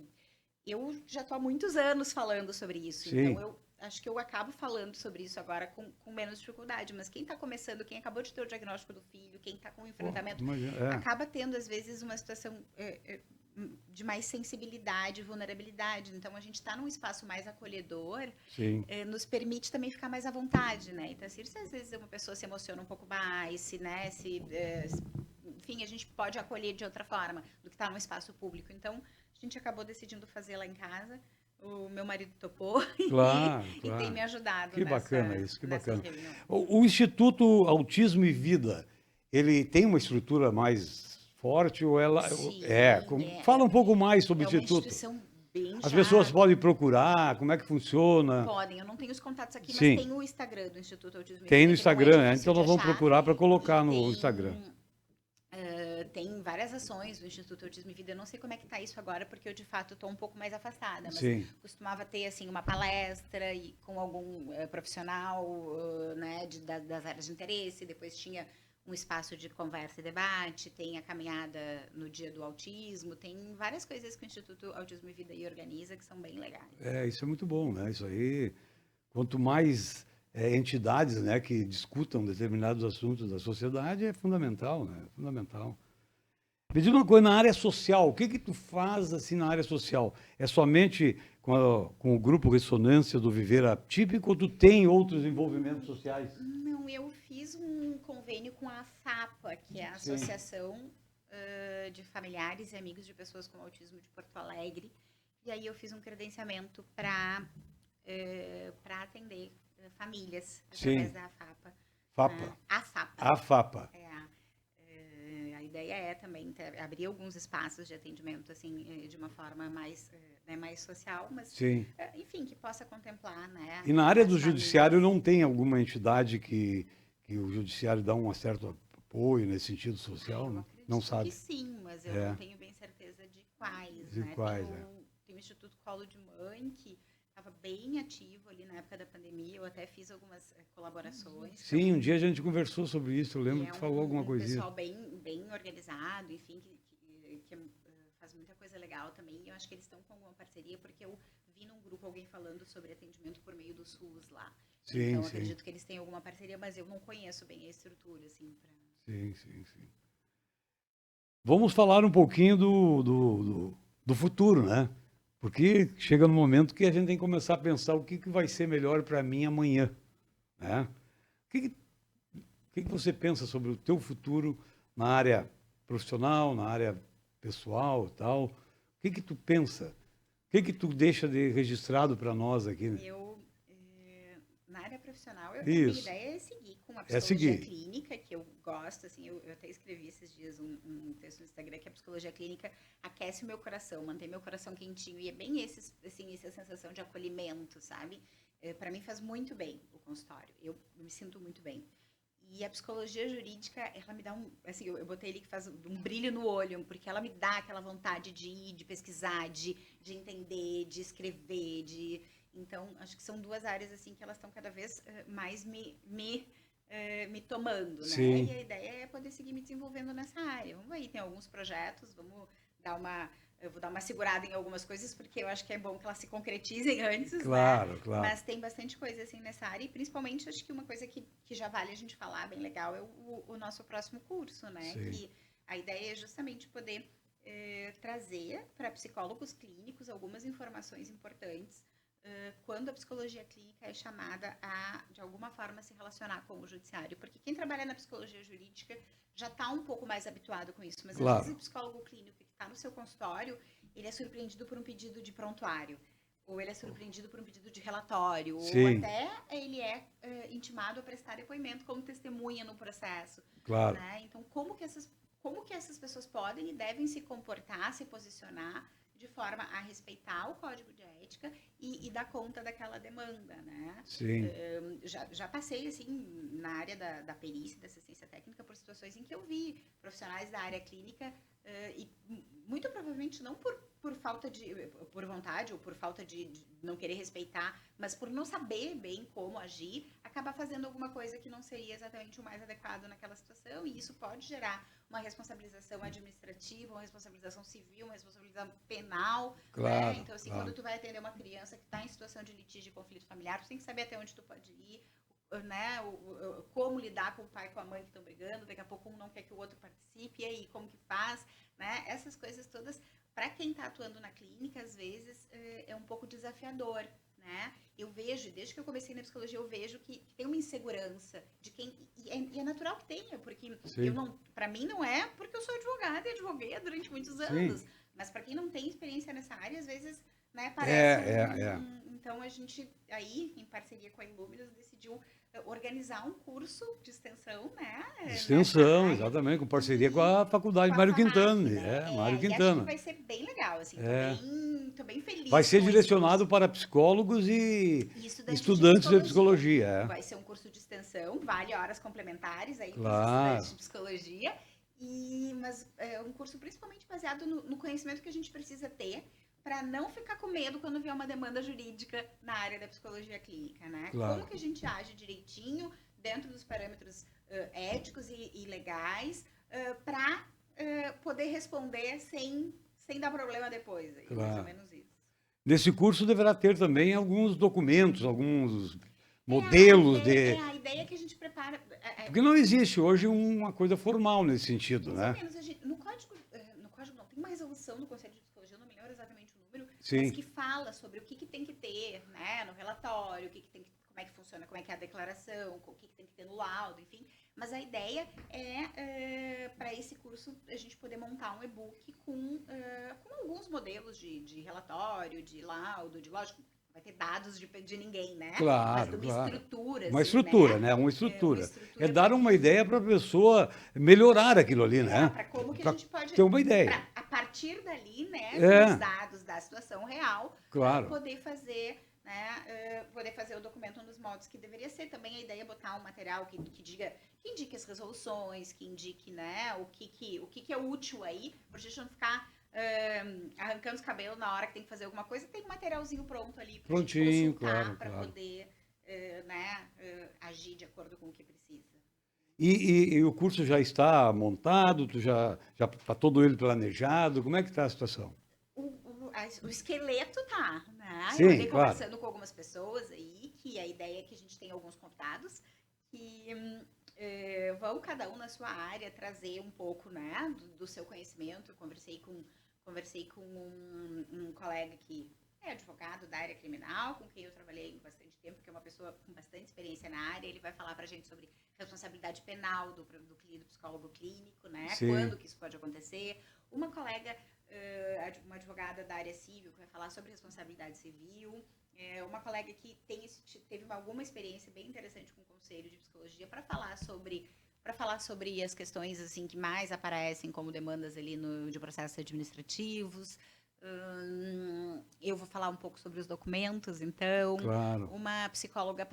eu já estou há muitos anos falando sobre isso. Sim. Então, eu acho que eu acabo falando sobre isso agora com menos dificuldade. Mas quem está começando, quem acabou de ter o diagnóstico do filho, quem está com o enfrentamento, acaba tendo, às vezes, uma situação de mais sensibilidade, vulnerabilidade. Então, a gente está num espaço mais acolhedor, nos permite também ficar mais à vontade, né? Então, assim, se às vezes uma pessoa se emociona um pouco mais, enfim, a gente pode acolher de outra forma do que está num espaço público. Então, a gente acabou decidindo fazer lá em casa. O meu marido topou e tem me ajudado. Que bacana isso, que bacana. Reunião. O Instituto Autismo e Vida, ele tem uma estrutura mais forte ou ela... Sim, fala um pouco mais sobre o Instituto. Instituto. É uma instituição bem As pessoas podem procurar, como é que funciona? Podem, eu não tenho os contatos aqui, Sim. mas tem o Instagram do Instituto Autismo e Vida. Tem no Instagram, então nós vamos procurar para colocar no Instagram. Tem várias ações do Instituto Autismo e Vida. Eu não sei como é que está isso agora, porque eu, de fato, estou um pouco mais afastada. Mas costumava ter, assim, uma palestra com algum profissional né, das áreas de interesse. Depois tinha um espaço de conversa e debate. Tem a caminhada no Dia do Autismo. Tem várias coisas que o Instituto Autismo e Vida organiza que são bem legais. Isso é muito bom, né? Isso aí, quanto mais... entidades, né, que discutam determinados assuntos da sociedade é fundamental, né? Fundamental. Me diz uma coisa, na área social, o que tu faz assim na área social? É somente com o grupo Ressonância do Viver Atípico ou tu tem outros envolvimentos sociais? Não, eu fiz um convênio com a FAPA, que é a Associação de Familiares e Amigos de Pessoas com Autismo de Porto Alegre. E aí eu fiz um credenciamento para atender famílias através da FAPA. FAPA? A FAPA. A FAPA. A ideia é também abrir alguns espaços de atendimento assim de uma forma mais social, mas enfim, que possa contemplar, né? E na área do judiciário não tem alguma entidade que o judiciário dá um certo apoio nesse sentido social, né? Não sabe? Que sim, mas eu não tenho bem certeza de quais, né? Tem o Instituto Colo de Mãe que estava bem ativo ali na época da pandemia, eu até fiz algumas colaborações. Sim, um dia a gente conversou sobre isso, eu lembro que tu falou alguma coisinha. É um pessoal bem organizado, enfim, que faz muita coisa legal também. Eu acho que eles estão com alguma parceria, porque eu vi num grupo alguém falando sobre atendimento por meio do SUS lá. Então, acredito que eles têm alguma parceria, mas eu não conheço bem a estrutura, assim, pra... Sim. Vamos falar um pouquinho do futuro, né? Porque chega no momento que a gente tem que começar a pensar o que vai ser melhor para mim amanhã, né? O que você pensa sobre o teu futuro na área profissional, na área pessoal e tal? O que tu pensa? O que tu deixa de registrado para nós aqui? Né? Na área profissional, a minha ideia é seguir com a psicologia clínica, que eu gosto, assim, eu até escrevi esses dias um texto no Instagram que a psicologia clínica aquece o meu coração, mantém meu coração quentinho, e é bem essa sensação de acolhimento, sabe? Para mim faz muito bem o consultório, eu me sinto muito bem. E a psicologia jurídica, ela me dá assim, eu botei ali que faz um brilho no olho, porque ela me dá aquela vontade de ir, de pesquisar, de entender, de escrever, Então, acho que são duas áreas, assim, que elas estão cada vez mais me tomando, né? E a ideia é poder seguir me desenvolvendo nessa área. Vamos aí, tem alguns projetos, eu vou dar uma segurada em algumas coisas, porque eu acho que é bom que elas se concretizem antes, Claro. Mas tem bastante coisa, assim, nessa área, e principalmente, acho que uma coisa que já vale a gente falar, bem legal, é o nosso próximo curso, né? Que a ideia é justamente poder trazer para psicólogos clínicos algumas informações importantes quando a psicologia clínica é chamada a, de alguma forma, se relacionar com o judiciário. Porque quem trabalha na psicologia jurídica já está um pouco mais habituado com isso. Mas, Claro. às vezes, o psicólogo clínico que está no seu consultório, ele é surpreendido por um pedido de prontuário. Ou ele é surpreendido por um pedido de relatório. Sim. Ou até ele é intimado a prestar depoimento como testemunha no processo. Claro. Né? Então, como que essas pessoas podem e devem se comportar, se posicionar de forma a respeitar o código de ética e dar conta daquela demanda, né? Sim. Já passei, assim, na área da perícia, da assistência técnica, por situações em que eu vi profissionais da área clínica e muito provavelmente não por falta de, por vontade ou por falta de não querer respeitar, mas por não saber bem como agir, acabar fazendo alguma coisa que não seria exatamente o mais adequado naquela situação, e isso pode gerar uma responsabilização administrativa, uma responsabilização civil, uma responsabilização penal, Claro, né? Então, assim, claro. quando tu vai atender uma criança que está em situação de litígio e conflito familiar, tu tem que saber até onde tu pode ir, né? Como lidar com o pai e com a mãe que estão brigando, daqui a pouco um não quer que o outro participe, e aí como que faz, né? Essas coisas todas, para quem está atuando na clínica, às vezes é um pouco desafiador, né? Eu vejo, desde que eu comecei na psicologia, eu vejo que tem uma insegurança de quem, e é natural que tenha, porque para mim não é, porque eu sou advogada e advoguei durante muitos anos, mas para quem não tem experiência nessa área, às vezes, né, parece Então, a gente, aí, em parceria com a Illuminus, decidiu organizar um curso de extensão, né? Extensão, exatamente, com parceria com a Faculdade Mário Quintana. Mário E acho Quintana. que vai ser bem legal, assim, tô bem feliz. Vai ser com direcionado para psicólogos e estudantes de psicologia. Vai ser um curso de extensão, vale horas complementares aí para os Claro. estudantes de psicologia, mas é um curso principalmente baseado no conhecimento que a gente precisa ter para não ficar com medo quando vier uma demanda jurídica na área da psicologia clínica, né? Claro. Como que a gente age direitinho dentro dos parâmetros éticos e legais para poder responder sem dar problema depois. Claro. Mais ou menos isso. Nesse curso deverá ter também alguns documentos, alguns modelos a ideia que a gente prepara... Porque não existe hoje uma coisa formal nesse sentido, mais né? Ou menos, no código não, tem uma resolução do Conselho de Psicologia, eu não me lembro exatamente o número, Sim. mas que fala sobre o que tem que ter, né, no relatório, como é que funciona, como é que é a declaração, o que tem que ter no laudo, enfim. Mas a ideia é para esse curso, a gente poder montar um e-book com alguns modelos de relatório, de laudo, lógico, vai ter dados de ninguém, né? Claro, mas de uma estrutura. Uma estrutura, né? Uma estrutura. É dar uma ideia para a pessoa melhorar aquilo ali, né? Para como que a gente pode ter uma ideia. A partir dali, né, com os dados da situação real, claro. Poder fazer o documento nos moldes que deveria ser. Também a ideia é botar um material que indique as resoluções, que indique, né, o que é útil aí, para a gente não ficar arrancando os cabelos na hora que tem que fazer alguma coisa. Tem um materialzinho pronto ali para a gente consultar, para poder agir de acordo com o que precisa. E o curso já está montado? Já está todo ele planejado? Como é que está a situação? O esqueleto tá, né? Sim, eu andei claro. conversando com algumas pessoas aí, que a ideia é que a gente tem alguns convidados que vão cada um na sua área trazer um pouco, né, do seu conhecimento. Eu conversei com um colega que é advogado da área criminal, com quem eu trabalhei bastante tempo, que é uma pessoa com bastante experiência na área. Ele vai falar pra gente sobre responsabilidade penal do psicólogo clínico, né? Sim. Quando que isso pode acontecer. Uma colega, uma advogada da área civil, que vai falar sobre responsabilidade civil. Uma colega que teve alguma experiência bem interessante com o Conselho de Psicologia para falar sobre as questões assim que mais aparecem como demandas ali de processos administrativos. Eu vou falar um pouco sobre os documentos, então. Claro. Uma psicóloga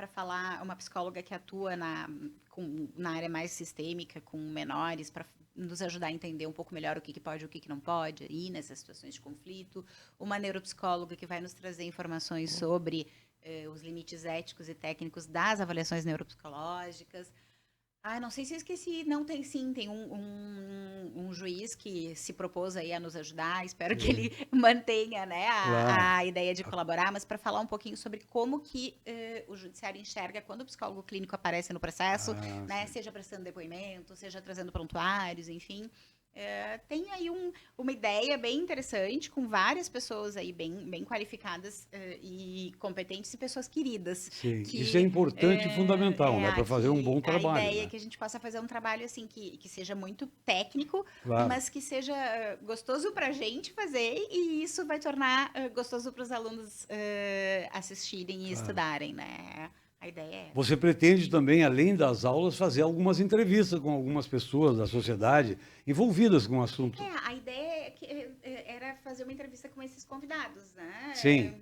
que atua na área mais sistêmica, com menores, para nos ajudar a entender um pouco melhor o que pode e o que não pode aí nessas situações de conflito. Uma neuropsicóloga que vai nos trazer informações sobre os limites éticos e técnicos das avaliações neuropsicológicas. Não sei se eu esqueci. Não, tem sim. Tem um juiz que se propôs aí a nos ajudar. Espero que ele mantenha, né, a ideia de colaborar, mas para falar um pouquinho sobre como que o judiciário enxerga quando o psicólogo clínico aparece no processo, né, seja prestando depoimento, seja trazendo prontuários, enfim. Tem aí uma ideia bem interessante, com várias pessoas aí bem qualificadas e competentes e pessoas queridas. Sim, isso é importante e fundamental, né? Para fazer um bom A trabalho. ideia é Né? que a gente possa fazer um trabalho assim que seja muito técnico, Claro. mas que seja gostoso para a gente fazer, e isso vai tornar gostoso para os alunos assistirem e estudarem, né? A ideia é essa. Você pretende também, além das aulas, fazer algumas entrevistas com algumas pessoas da sociedade envolvidas com o assunto. A ideia era fazer uma entrevista com esses convidados, né? Sim.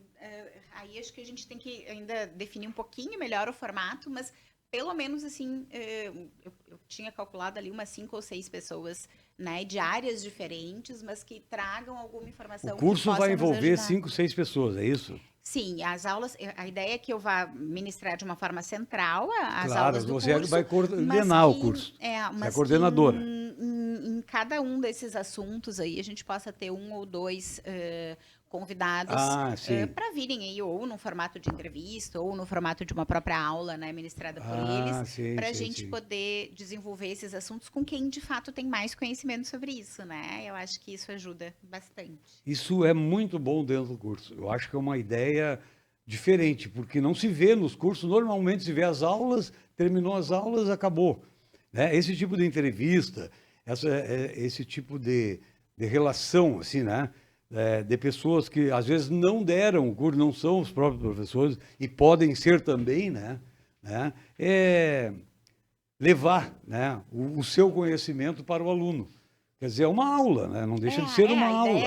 Aí acho que a gente tem que ainda definir um pouquinho melhor o formato, mas pelo menos assim, eu tinha calculado ali umas 5 ou 6 pessoas, né, de áreas diferentes, mas que tragam alguma informação. O curso vai envolver 5, 5, 6 pessoas, é isso? Sim, as aulas, a ideia é que eu vá ministrar de uma forma central as Claro, aulas do você curso. vai coordenar o curso. Você é coordenadora. Em cada um desses assuntos aí, a gente possa ter 1 ou 2 convidados para virem aí, ou no formato de entrevista, ou no formato de uma própria aula, né, ministrada por eles, para a gente poder desenvolver esses assuntos com quem de fato tem mais conhecimento sobre isso, né? Eu acho que isso ajuda bastante. Isso é muito bom dentro do curso. Eu acho que é uma ideia diferente, porque não se vê nos cursos, normalmente se vê as aulas, terminou as aulas, acabou. Né? Esse tipo de entrevista, esse tipo de relação, assim, né? De pessoas que às vezes não deram o curso, não são os próprios professores, e podem ser também, né? Levar, né, o seu conhecimento para o aluno. Quer dizer, é uma aula, né? Não deixa de ser uma aula.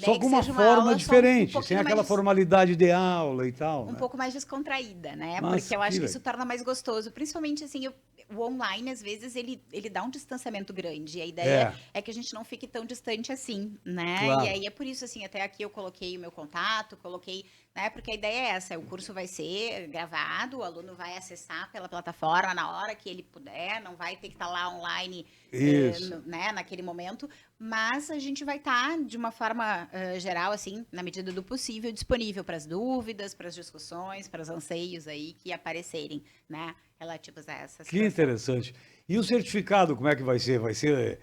Só com uma forma diferente, sem aquela formalidade de aula e tal. Um pouco mais descontraída, né? Mas, porque eu acho que isso torna mais gostoso. Principalmente, assim, o online, às vezes, ele dá um distanciamento grande. E a ideia é que a gente não fique tão distante assim, né? Claro. E aí é por isso, assim, até aqui eu coloquei o meu contato, né? Porque a ideia é essa, o curso vai ser gravado, o aluno vai acessar pela plataforma na hora que ele puder, não vai ter que estar lá online, né, naquele momento, mas a gente vai estar, de uma forma geral, assim, na medida do possível, disponível para as dúvidas, para as discussões, para os anseios aí que aparecerem, né, relativos a essas. Que interessante. E o certificado, como é que vai ser? Vai ser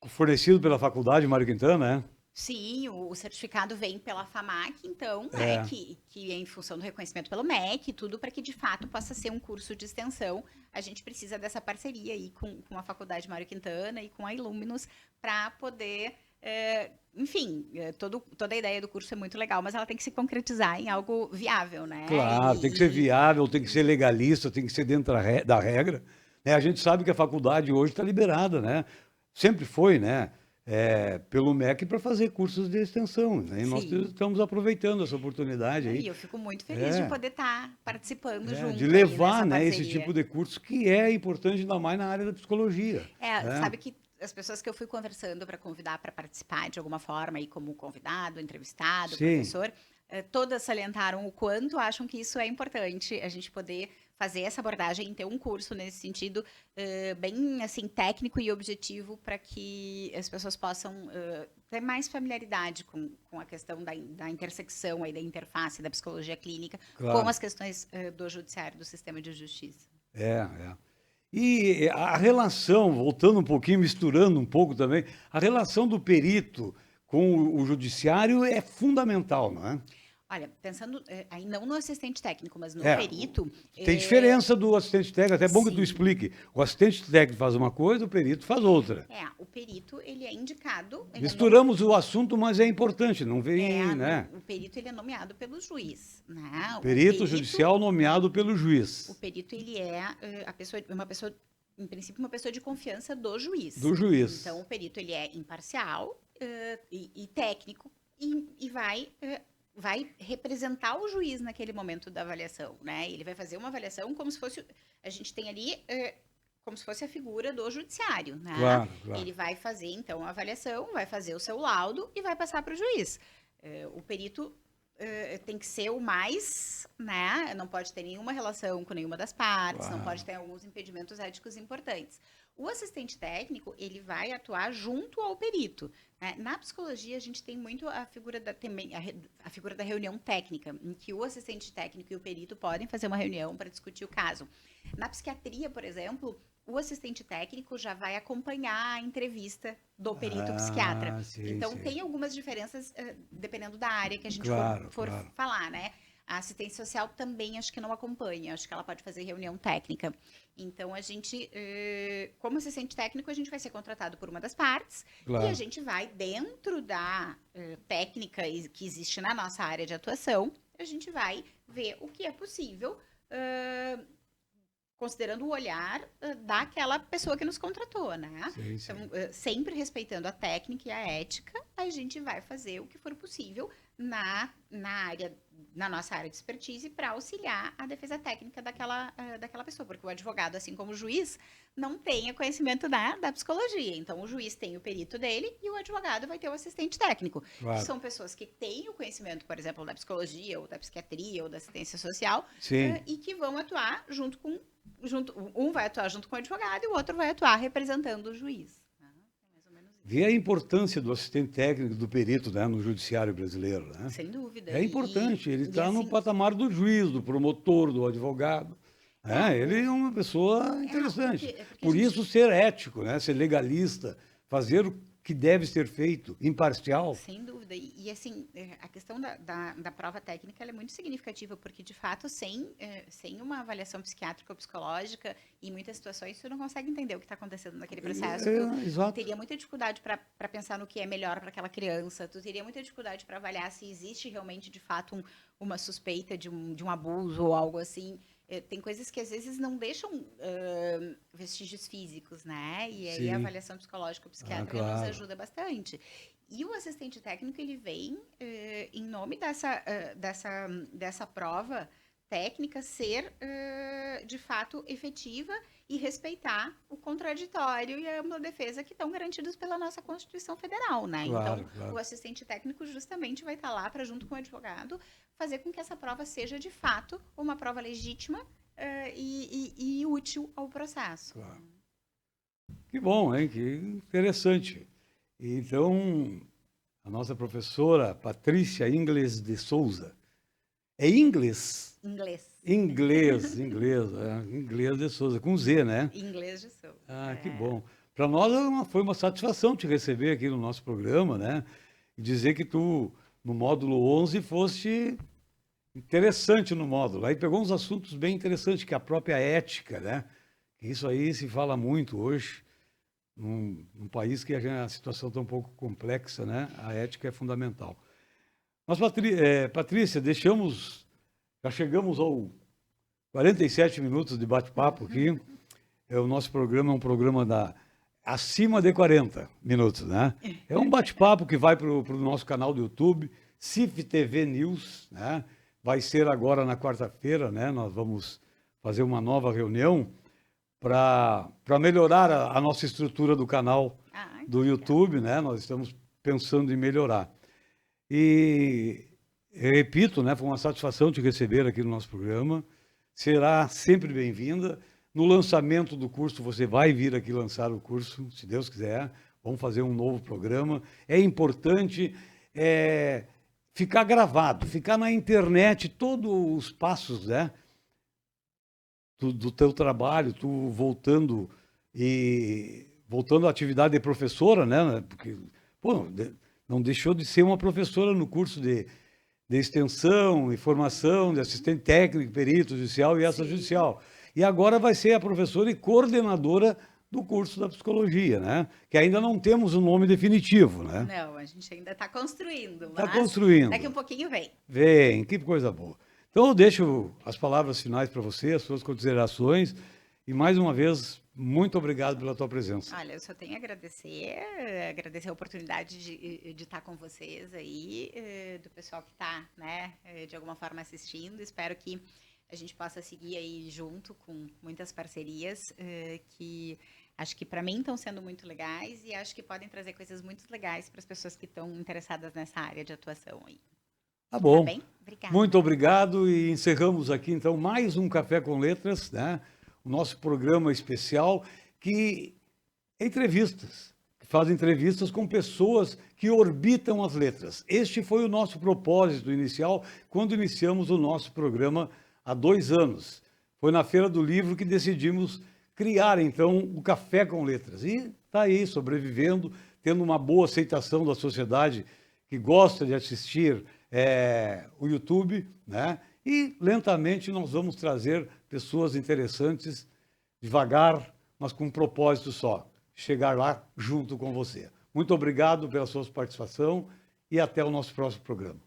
fornecido pela Faculdade Mário Quintana, né? Sim, o certificado vem pela FAMAC, então, né, que é em função do reconhecimento pelo MEC, tudo para que, de fato, possa ser um curso de extensão. A gente precisa dessa parceria aí com a Faculdade Mário Quintana e com a Iluminus para poder... enfim, toda a ideia do curso é muito legal, mas ela tem que se concretizar em algo viável, né? Claro, tem que ser viável, tem que ser legalista, tem que ser dentro da regra. Né? A gente sabe que a faculdade hoje está liberada, né? Sempre foi, né? Pelo MEC para fazer cursos de extensão. Né? E nós estamos aproveitando essa oportunidade aí. E eu fico muito feliz de poder estar participando junto. De levar, né, esse tipo de curso que é importante, ainda mais na área da psicologia. Sabe que as pessoas que eu fui conversando para convidar para participar de alguma forma, aí como convidado, entrevistado, professor, todas salientaram o quanto acham que isso é importante, a gente poder fazer essa abordagem, ter um curso nesse sentido bem assim técnico e objetivo para que as pessoas possam ter mais familiaridade com a questão da intersecção aí, da interface da psicologia clínica com as questões do judiciário, do sistema de justiça. E a relação, voltando um pouquinho, misturando um pouco também, a relação do perito com o judiciário é fundamental, não é? Olha, pensando aí não no assistente técnico, mas no perito... Tem diferença do assistente técnico, até é bom que tu explique. O assistente técnico faz uma coisa, o perito faz outra. O perito, ele é indicado... Misturamos o assunto, mas é importante, não vem, né? O perito, ele é nomeado pelo juiz, né? Perito judicial nomeado pelo juiz. O perito, ele é uma pessoa, em princípio, uma pessoa de confiança do juiz. Do juiz. Então, o perito, ele é imparcial e técnico e vai representar o juiz naquele momento da avaliação, né? Ele vai fazer uma avaliação como se fosse... A gente tem ali... como se fosse a figura do judiciário, né? Claro. Ele vai fazer, então, a avaliação, vai fazer o seu laudo e vai passar para o juiz. O perito tem que ser o mais, né? Não pode ter nenhuma relação com nenhuma das partes, não pode ter alguns impedimentos éticos importantes. O assistente técnico, ele vai atuar junto ao perito. Né? Na psicologia, a gente tem muito a figura da reunião técnica, em que o assistente técnico e o perito podem fazer uma reunião para discutir o caso. Na psiquiatria, por exemplo, o assistente técnico já vai acompanhar a entrevista do perito psiquiatra. Sim, Então, sim. tem algumas diferenças dependendo da área que a gente Claro, for claro. falar, né? A assistência social também acho que não acompanha, acho que ela pode fazer reunião técnica. Então, a gente, como assistente técnico, a gente vai ser contratado por uma das partes e Claro. a gente vai, dentro da técnica que existe na nossa área de atuação, a gente vai ver o que é possível, considerando o olhar daquela pessoa que nos contratou, né? Sim, sim. Então, sempre respeitando a técnica e a ética, a gente vai fazer o que for possível na nossa área de expertise para auxiliar a defesa técnica daquela pessoa, porque o advogado, assim como o juiz, não tem conhecimento da psicologia. Então, o juiz tem o perito dele e o advogado vai ter o assistente técnico. Claro. São pessoas que têm o conhecimento, por exemplo, da psicologia, ou da psiquiatria, ou da assistência social, Sim. e que vão atuar um vai atuar junto com o advogado e o outro vai atuar representando o juiz. Mais ou menos isso. Vê a importância do assistente técnico, do perito, né, no judiciário brasileiro, né? Sem dúvida. É importante, ele está no assim, patamar do juiz, do promotor, do advogado. Ele é uma pessoa interessante. porque Por isso, ser ético, né? Ser legalista, fazer o que deve ser feito, imparcial. Sem dúvida. E assim, a questão da prova técnica ela é muito significativa, porque, de fato, sem uma avaliação psiquiátrica ou psicológica, em muitas situações, você não consegue entender o que está acontecendo naquele processo. Exato. Tu teria muita dificuldade para pensar no que é melhor para aquela criança, tu teria muita dificuldade para avaliar se existe realmente, de fato, uma suspeita de um abuso ou algo assim. Tem coisas que às vezes não deixam vestígios físicos, né? E aí Sim. a avaliação psicológica ou psiquiátrica claro. nos ajuda bastante. E o assistente técnico, ele vem em nome dessa prova técnica ser, de fato, efetiva e respeitar o contraditório e a ampla defesa que estão garantidos pela nossa Constituição Federal, né? Claro, Então, claro. o assistente técnico justamente vai estar lá para, junto com o advogado, fazer com que essa prova seja, de fato, uma prova legítima e útil ao processo. Claro. Que bom, hein? Que interessante. Então, a nossa professora Patrícia Ingles de Souza. É inglês? Inglês Inglês de Souza, com Z, né? Inglês de Souza. Que bom. Para nós foi uma satisfação te receber aqui no nosso programa, né? E dizer que tu, no módulo 11, foste interessante no módulo. Aí pegou uns assuntos bem interessantes, que é a própria ética, né? Isso aí se fala muito hoje, num país que a situação está um pouco complexa, né? A ética é fundamental. Mas, Patrícia, já chegamos ao 47 minutos de bate-papo aqui. O nosso programa é um programa acima de 40 minutos, né? É um bate-papo que vai para o nosso canal do YouTube, CIF TV News, né? Vai ser agora na quarta-feira, né? Nós vamos fazer uma nova reunião para melhorar a nossa estrutura do canal do YouTube, né? Nós estamos pensando em melhorar. E repito, né? Foi uma satisfação te receber aqui no nosso programa. Será sempre bem-vinda. No lançamento do curso, você vai vir aqui lançar o curso, se Deus quiser. Vamos fazer um novo programa. É importante ficar gravado, ficar na internet todos os passos, né? Do teu trabalho, tu voltando à atividade de professora, né? Porque, não deixou de ser uma professora no curso de extensão e formação de assistente técnico, perito judicial e extrajudicial. E agora vai ser a professora e coordenadora do curso da psicologia, né? Que ainda não temos um nome definitivo, né? Não, a gente ainda está construindo. Está construindo. Daqui um pouquinho vem. Vem, que coisa boa. Então eu deixo as palavras finais para você, as suas considerações. E mais uma vez, muito obrigado pela tua presença. Olha, eu só tenho a agradecer a oportunidade de estar com vocês aí, do pessoal que está, né, de alguma forma assistindo. Espero que a gente possa seguir aí junto com muitas parcerias que acho que para mim estão sendo muito legais e acho que podem trazer coisas muito legais para as pessoas que estão interessadas nessa área de atuação aí. Tá bom. Tá bem? Obrigada. Muito obrigado e encerramos aqui então mais um Café com Letras, né? O nosso programa especial que faz entrevistas com pessoas que orbitam as letras. Este foi o nosso propósito inicial quando iniciamos o nosso programa há 2 anos. Foi na Feira do Livro que decidimos criar, então, o Café com Letras. E está aí, sobrevivendo, tendo uma boa aceitação da sociedade que gosta de assistir o YouTube, né? E, lentamente, nós vamos trazer pessoas interessantes, devagar, mas com um propósito só, chegar lá junto com você. Muito obrigado pela sua participação e até o nosso próximo programa.